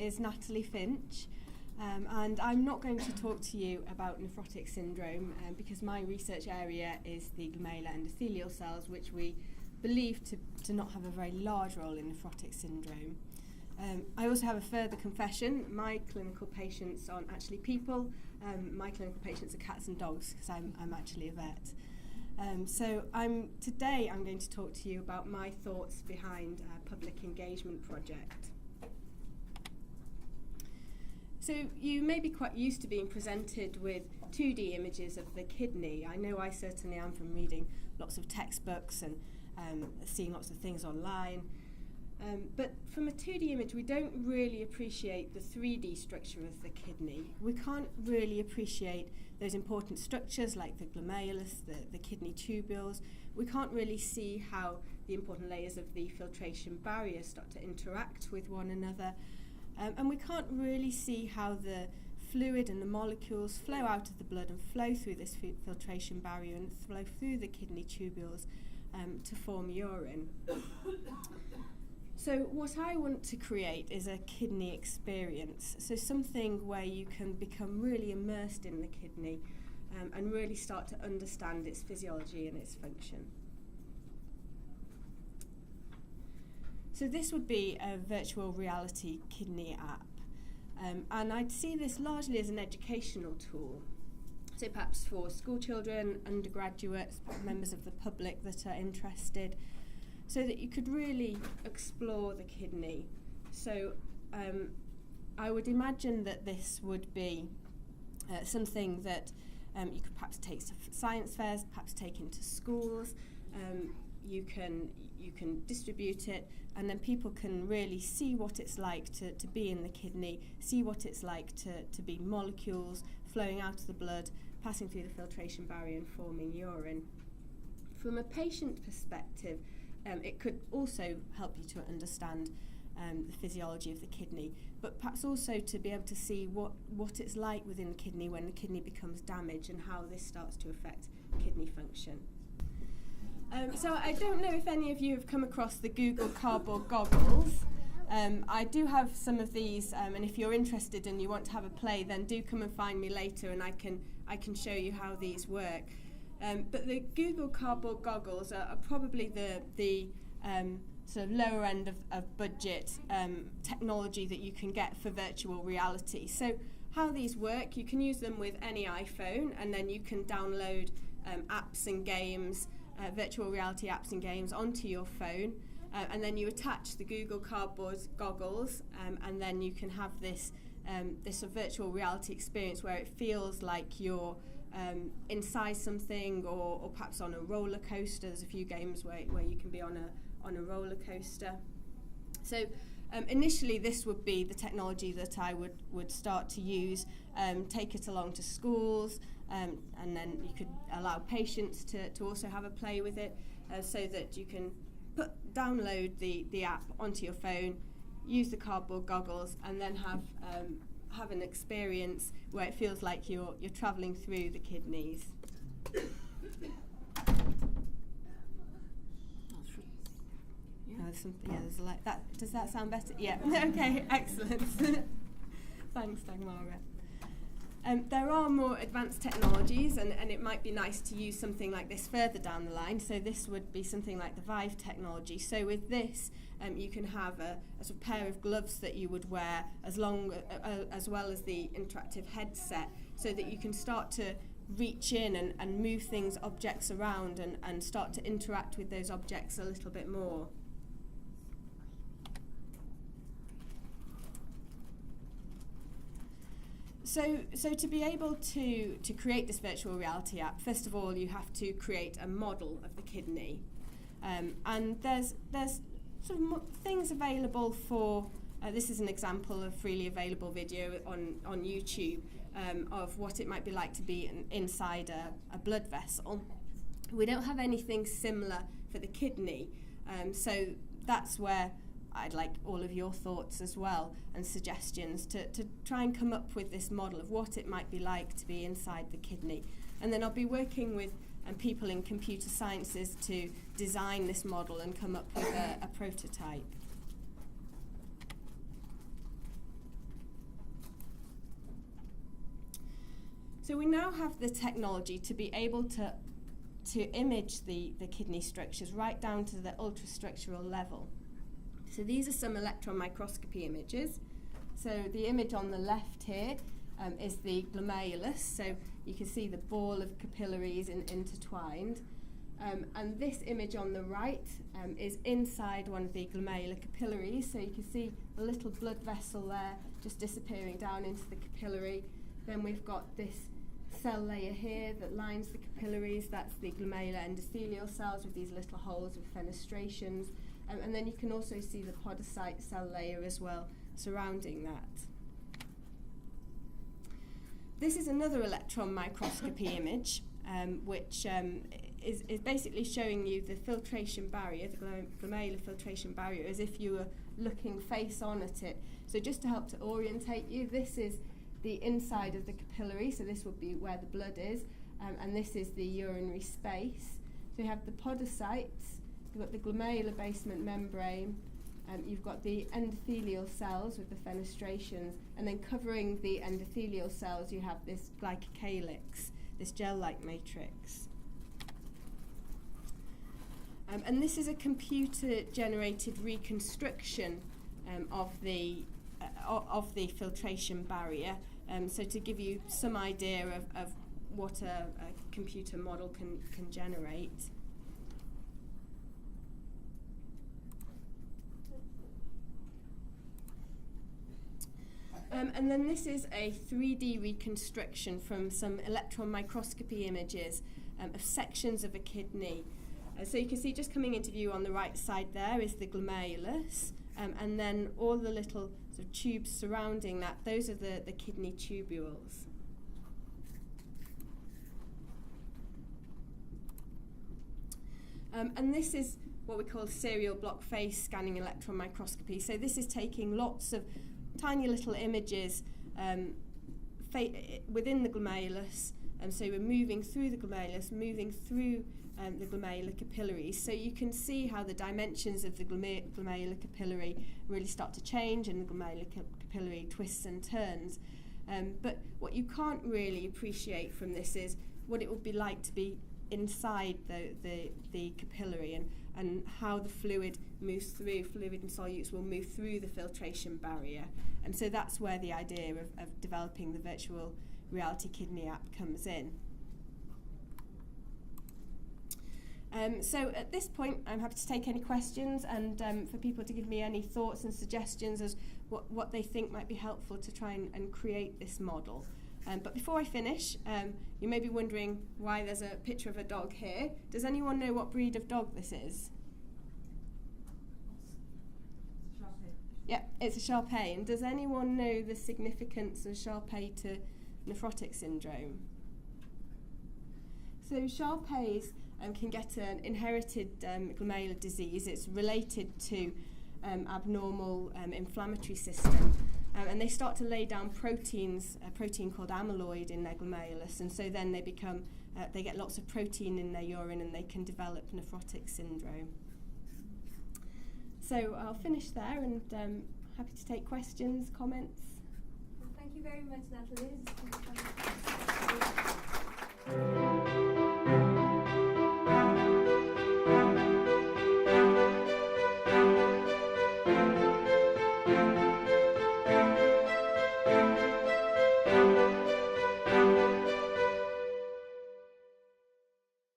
is Natalie Finch, and I'm not going to talk to you about nephrotic syndrome because my research area is the glomerular endothelial cells, which we believe to not have a very large role in nephrotic syndrome. I also have a further confession. My clinical patients aren't actually people. My clinical patients are cats and dogs because I'm actually a vet. Today I'm going to talk to you about my thoughts behind a public engagement project. So you may be quite used to being presented with 2D images of the kidney. I know I certainly am from reading lots of textbooks and seeing lots of things online. But from a 2D image, we don't really appreciate the 3D structure of the kidney. We can't really appreciate those important structures like the glomerulus, the kidney tubules. We can't really see how the important layers of the filtration barrier start to interact with one another. And we can't really see how the fluid and the molecules flow out of the blood and flow through this filtration barrier and flow through the kidney tubules to form urine. So what I want to create is a kidney experience, so something where you can become really immersed in the kidney and really start to understand its physiology and its function. So this would be a virtual reality kidney app, and I'd see this largely as an educational tool. So perhaps for school children, undergraduates, members of the public that are interested, so that you could really explore the kidney. So I would imagine that this would be something that you could perhaps take to science fairs, perhaps take into schools. You can distribute it, and then people can really see what it's like to be in the kidney, see what it's like to be molecules flowing out of the blood, passing through the filtration barrier and forming urine. From a patient perspective, it could also help you to understand the physiology of the kidney, but perhaps also to be able to see what it's like within the kidney when the kidney becomes damaged and how this starts to affect kidney function. So I don't know if any of you have come across the Google Cardboard goggles. I do have some of these, and if you're interested and you want to have a play, then do come and find me later and I can show you how these work. But the Google Cardboard goggles are probably the sort of lower end of budget technology that you can get for virtual reality. So how these work, you can use them with any iPhone, and then you can download apps and games, virtual reality apps and games onto your phone, and then you attach the Google Cardboard goggles, and then you can have this virtual reality experience where it feels like you're inside something, or perhaps on a roller coaster. There's a few games where you can be on a roller coaster. So initially this would be the technology that I would start to use, take it along to schools, and then you could allow patients to also have a play with it, so that you can download the app onto your phone, use the cardboard goggles, and then have an experience where it feels like you're travelling through the kidneys. There's like that. Does that sound better? Yeah. Okay. Excellent. Thanks, Dagmara. There are more advanced technologies, and it might be nice to use something like this further down the line. So this would be something like the Vive technology. So with this, you can have a sort of pair of gloves that you would wear as well as the interactive headset, so that you can start to reach in and move things, objects around, and start to interact with those objects a little bit more. So to be able to create this virtual reality app, first of all, you have to create a model of the kidney, and there's sort of things available for. This is an example of freely available video on YouTube of what it might be like to be inside a blood vessel. We don't have anything similar for the kidney, so that's where I'd like all of your thoughts as well and suggestions to try and come up with this model of what it might be like to be inside the kidney. And then I'll be working with people in computer sciences to design this model and come up with a prototype. So we now have the technology to be able to image the kidney structures right down to the ultrastructural level. So these are some electron microscopy images. So the image on the left here is the glomerulus. So you can see the ball of capillaries intertwined. And this image on the right is inside one of the glomerular capillaries. So you can see a little blood vessel there just disappearing down into the capillary. Then we've got this cell layer here that lines the capillaries. That's the glomerular endothelial cells with these little holes with fenestrations. And then you can also see the podocyte cell layer as well surrounding that. This is another electron microscopy image, which is basically showing you the filtration barrier, the glomerular filtration barrier, as if you were looking face on at it. So just to help to orientate you, this is the inside of the capillary, so this would be where the blood is, and this is the urinary space. So you have the podocytes, you've got the glomerular basement membrane, you've got the endothelial cells with the fenestrations, and then covering the endothelial cells you have this glycocalyx, this gel-like matrix. And this is a computer-generated reconstruction of the filtration barrier, so to give you some idea of what a computer model can generate. And then this is a 3D reconstruction from some electron microscopy images of sections of a kidney. So you can see just coming into view on the right side there is the glomerulus, and then all the little sort of tubes surrounding that, those are the kidney tubules. And this is what we call serial block phase scanning electron microscopy. So this is taking lots of tiny little images within the glomerulus, and so we're moving through the glomerulus, moving through the glomerular capillaries, so you can see how the dimensions of the glomerular capillary really start to change, and the glomerular capillary twists and turns. But what you can't really appreciate from this is what it would be like to be inside the capillary, and how the fluid moves through. Fluid and solutes will move through the filtration barrier, and so that's where the idea of developing the virtual reality kidney app comes in. So at this point, I'm happy to take any questions, and for people to give me any thoughts and suggestions as what they think might be helpful to try and create this model. But before I finish, you may be wondering why there's a picture of a dog here. Does anyone know what breed of dog this is? Yeah, it's a Shar-Pei. And does anyone know the significance of Shar-Pei to nephrotic syndrome? So Shar-Peis can get an inherited glomerular disease. It's related to abnormal inflammatory system. And they start to lay down proteins, a protein called amyloid in their glomerulus, and so then they get lots of protein in their urine, and they can develop nephrotic syndrome. So I'll finish there, and happy to take questions, comments. Well, thank you very much, Natalie.